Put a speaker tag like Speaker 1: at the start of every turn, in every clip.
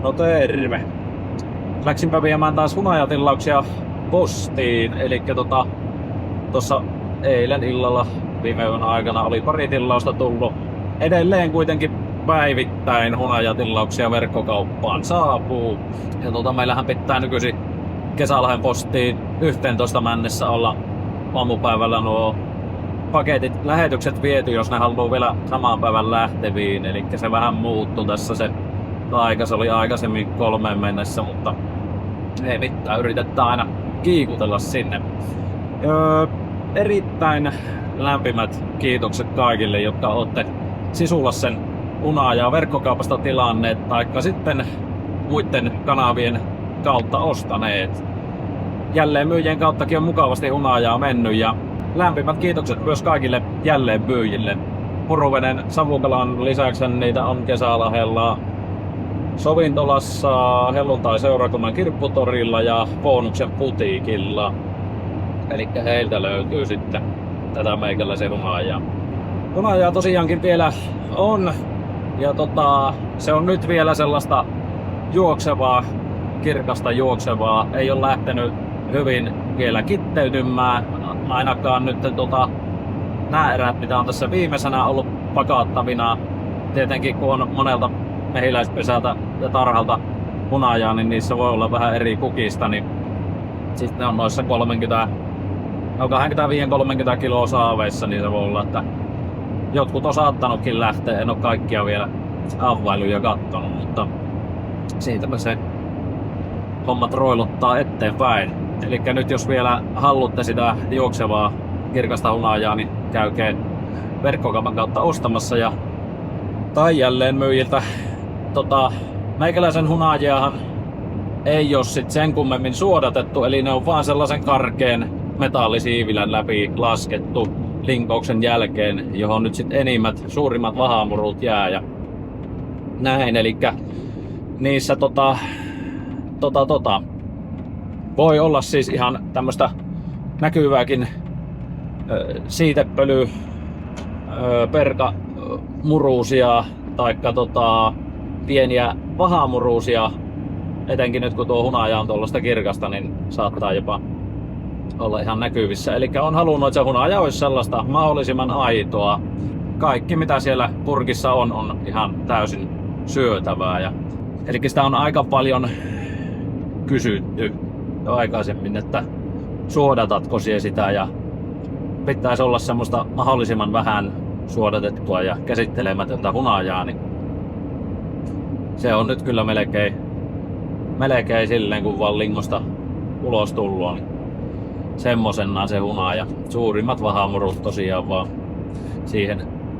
Speaker 1: No terve. Läksinpä viemään taas hunajatilauksia postiin. Eli tuossa eilen illalla viime yön aikana oli pari tilausta tullut. Edelleen kuitenkin päivittäin hunajatilauksia verkkokauppaan saapuu. Ja meillähän pitää nykyisin Kesälahden postiin 11 mennessä olla aamupäivällä nuo paketit, lähetykset viety, jos ne haluaa vielä samaan päivän lähteviin. Eli se vähän muuttui tässä se aika. Se oli aikaisemmin 3 mennessä, mutta ei mitään, yritetään aina kiikutella sinne. Erittäin lämpimät kiitokset kaikille, jotka olette Sisulassen hunajaa verkkokaupasta tilanneet taikka sitten muiden kanavien kautta ostaneet. Jälleen myyjien kauttakin on mukavasti hunajaa mennyt ja lämpimät kiitokset myös kaikille jälleen myyjille. Puruveden Savukalan lisäksi niitä on Kesälahdella, Sovintolassa, helluntai-seurakunnan kirpputorilla ja Bonuksen putiikilla. Eli heiltä löytyy sitten tätä meikäläisen hunajaa. Hunajaa tosiaankin vielä on. Ja se on nyt vielä sellaista juoksevaa, kirkasta juoksevaa. Ei ole lähtenyt hyvin vielä kitteytymään. Ainakaan nyt nämä erät, mitä on tässä viimeisenä ollut pakattavina. Tietenkin kun on monelta mehiläispesältä ja tarhalta hunajaa, niin niissä voi olla vähän eri kukista, niin sitten ne on noissa 25-30 kiloa saaveissa, niin se voi olla, että jotkut on saattanutkin lähteä. En ole kaikkia vielä availu ja kattonut, mutta siitäpä se hommat roiluttaa eteenpäin. Eli nyt jos vielä haluatte sitä juoksevaa kirkasta hunajaa, niin käykää verkkokaupan kautta ostamassa tai jälleen myyjiltä. Meikäläisen hunajiahan ei ole sit sen kummemmin suodatettu, eli ne on vaan sellaisen karkeen metallisiivilän läpi laskettu linkouksen jälkeen, johon nyt sit suurimmat vahamurut jää ja näin. Eli niissä voi olla siis ihan tämmöstä näkyvääkin siitepöly, perkamuruusia taikka pieniä vahamuruusia. Etenkin nyt kun tuo hunaja on tuollaista kirkasta, niin saattaa jopa olla ihan näkyvissä. Eli on halunnut, että se hunaja olisi sellaista mahdollisimman aitoa. Kaikki mitä siellä purkissa on ihan täysin syötävää. Eli sitä on aika paljon kysytty jo aikaisemmin, että suodatatko sie sitä, ja pitäisi olla semmoista mahdollisimman vähän suodatettua ja käsittelemätöntä hunajaa, niin se on nyt kyllä melkein silleen kun vaan lingosta ulos tullut, niin semmosenaan se hunaja. Suurimmat vahamurut tosiaan vaan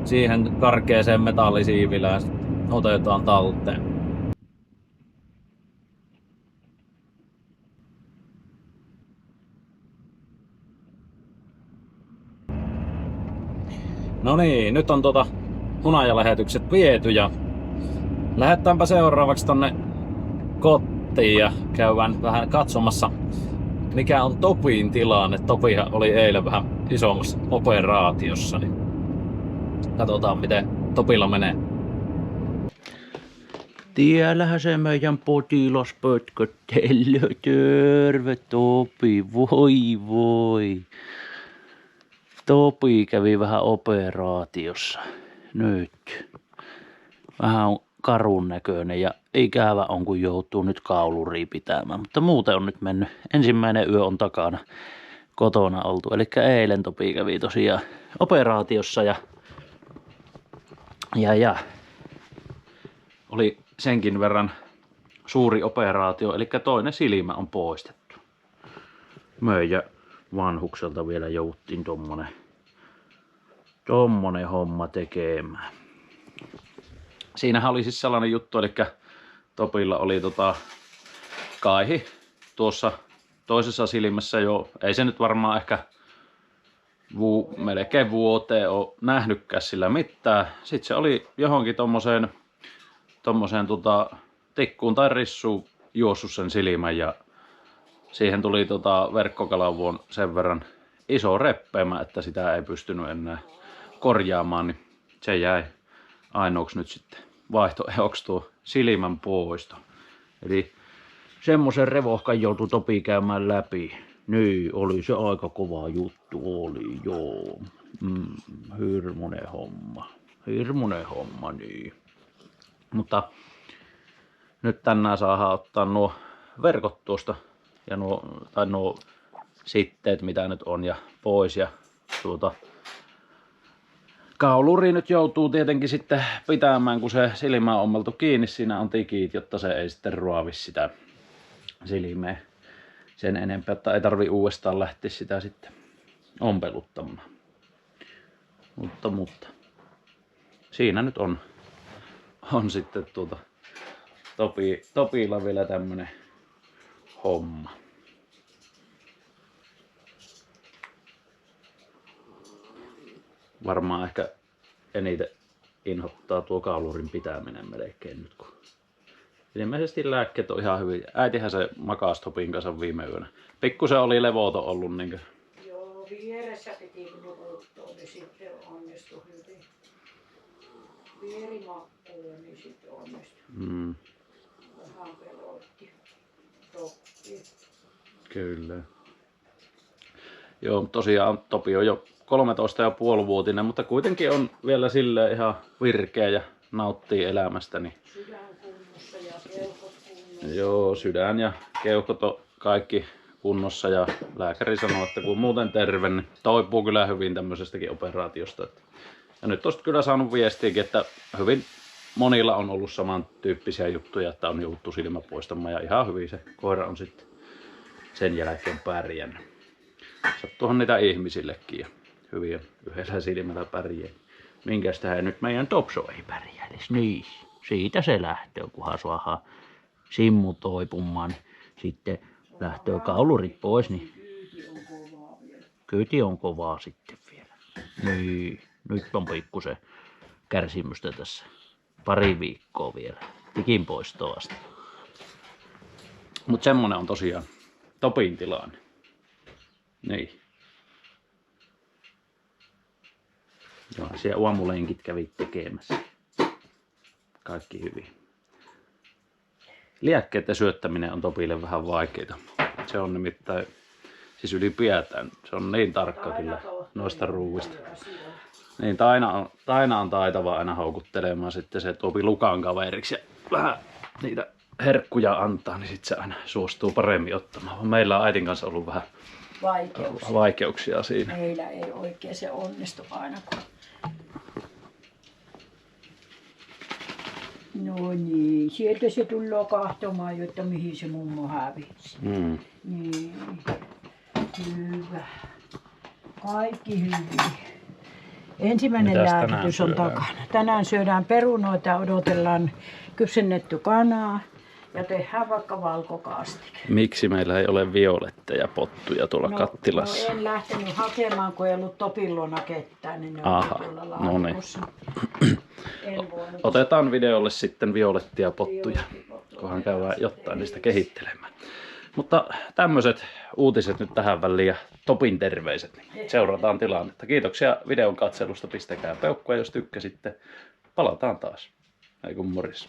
Speaker 1: siihen karkeeseen metallisiivilään otetaan talteen. No niin, nyt on hunajalähetykset viety ja lähdetäänpä seuraavaksi tonne kotiin ja käydään vähän katsomassa, mikä on Topin tilanne. Topihan oli eilen vähän isommassa operaatiossa, niin katsotaan miten Topilla menee.
Speaker 2: Tiellähän se meidän potilas pötköttelee. Terve Topi, voi. Topi kävi vähän operaatiossa nyt. Vähän karun näköinen ja ikävä on kun joutuu nyt kauluria pitämään. Mutta muuten on nyt mennyt. Ensimmäinen yö on takana kotona oltu. Eli eilen Topi kävi tosiaan operaatiossa ja oli senkin verran suuri operaatio. Eli toinen silmä on poistettu. Meidän vanhukselta vielä jouduttiin tommonen homma tekemään. Siinähän oli siis sellainen juttu, eli Topilla oli kaihi tuossa toisessa silmässä jo, ei se nyt varmaan ehkä melkein vuoteen ole nähnytkään sillä mitään. Sitten se oli johonkin tommoseen tikkuun tai rissuun juossut sen silmän ja siihen tuli verkkokalavuon sen verran iso reppeämä, että sitä ei pystynyt enää korjaamaan, niin se jäi ainoaksi nyt sitten vaihtoehdoksi tuo silmän poisto. Eli semmoisen revohkan joutui Topi käymään läpi. Niin, oli se aika kova juttu, oli joo. Hirmunen homma, niin. Mutta nyt tänään saadaan ottaa nuo verkot tuosta ja nuo sitteet mitä nyt on ja pois ja kauluri nyt joutuu tietenkin sitten pitämään, kun se silmä on ommeltu kiinni, siinä on tikit, jotta se ei sitten ruovi sitä silmää sen enempää, että ei tarvi uudestaan lähteä sitä sitten ompeluttamaan. Mutta siinä nyt on sitten Topilla vielä tämmönen homma. Varmaan ehkä eniten inhottaa tuo kaulurin pitäminen melkein nyt, kun ilmeisesti lääkkeet on ihan hyvin. Äitihän se makasi Topin kanssa viime yönä. Pikkusen oli levoton ollut niinkö?
Speaker 3: Joo, vieressä piti nukuttua, niin sitten onnistui hyvin. Vierimakkuja, niin sitten onnistui. Vähän pelotti. Topi.
Speaker 2: Kyllä. Joo, tosiaan Topi on jo 13,5-vuotinen, mutta kuitenkin on vielä silleen ihan virkeä ja nauttii elämästä. Niin...
Speaker 3: Sydän kunnossa ja keuhkot kunnossa.
Speaker 2: Joo, sydän ja keuhkot on kaikki kunnossa ja lääkäri sanoo, että kun muuten terve, niin toipuu kyllä hyvin tämmöisestäkin operaatiosta. Ja nyt tosta kyllä saanut viestiäkin, että hyvin monilla on ollut samantyyppisiä juttuja, että on jouduttu silmä poistamaan ja ihan hyvin se koira on sitten sen jälkeen pärjännyt. Sattuuhan niitä ihmisillekin ja hyvin yhdellä silmällä pärjää. Minkäs tähän nyt meidän Topso ei pärjäisi? Niin, siitä se lähtee, kunhan saadaan simmu toipumaan. Sitten lähtee kaulurit pois, niin kyyti on kovaa sitten vielä. Niin, nyt on pikkusen kärsimystä tässä. Pari viikkoa vielä. Tikin poistoa asti. Mut semmonen on tosiaan Topin tilanne. Niin. Joo, siellä aamulenkit kävi tekemässä. Kaikki hyvin. Lääkkeiden syöttäminen on Topille vähän vaikeaa. Se on nimittäin, siis ylipäätään, se on niin tarkka kyllä noista ruuista. Niin, Taina on taitava aina houkuttelemaan sitten se Topi Lukan kaveriksi ja vähän niitä herkkuja antaa, niin sitten se aina suostuu paremmin ottamaan. Meillä on äitin kanssa ollut vähän vaikeuksia siinä.
Speaker 3: Meillä ei oikein se onnistu aina. No niin, sieltä se tulee kahtomaan, jotta mihin se mummo hävisi. Niin, hyvä. Kaikki hyvin. Ensimmäinen lääkitys on takana. Tänään syödään perunoita ja odotellaan kypsennetty kanaa ja tehdään vaikka valkokastike.
Speaker 2: Miksi meillä ei ole violetteja pottuja tuolla kattilassa?
Speaker 3: No en lähtenyt hakemaan, kun ei ollut Topin luona ketään, niin ne on tuolla laatikossa.
Speaker 2: Otetaan videolle sitten violettia pottuja, kunhan käydään jotain niistä kehittelemään. Mutta tämmöiset uutiset nyt tähän väliin ja Topin terveiset. Niin seurataan tilannetta. Kiitoksia videon katselusta. Pistäkää peukkua, jos tykkäsitte. Palataan taas. Ei kun morjens.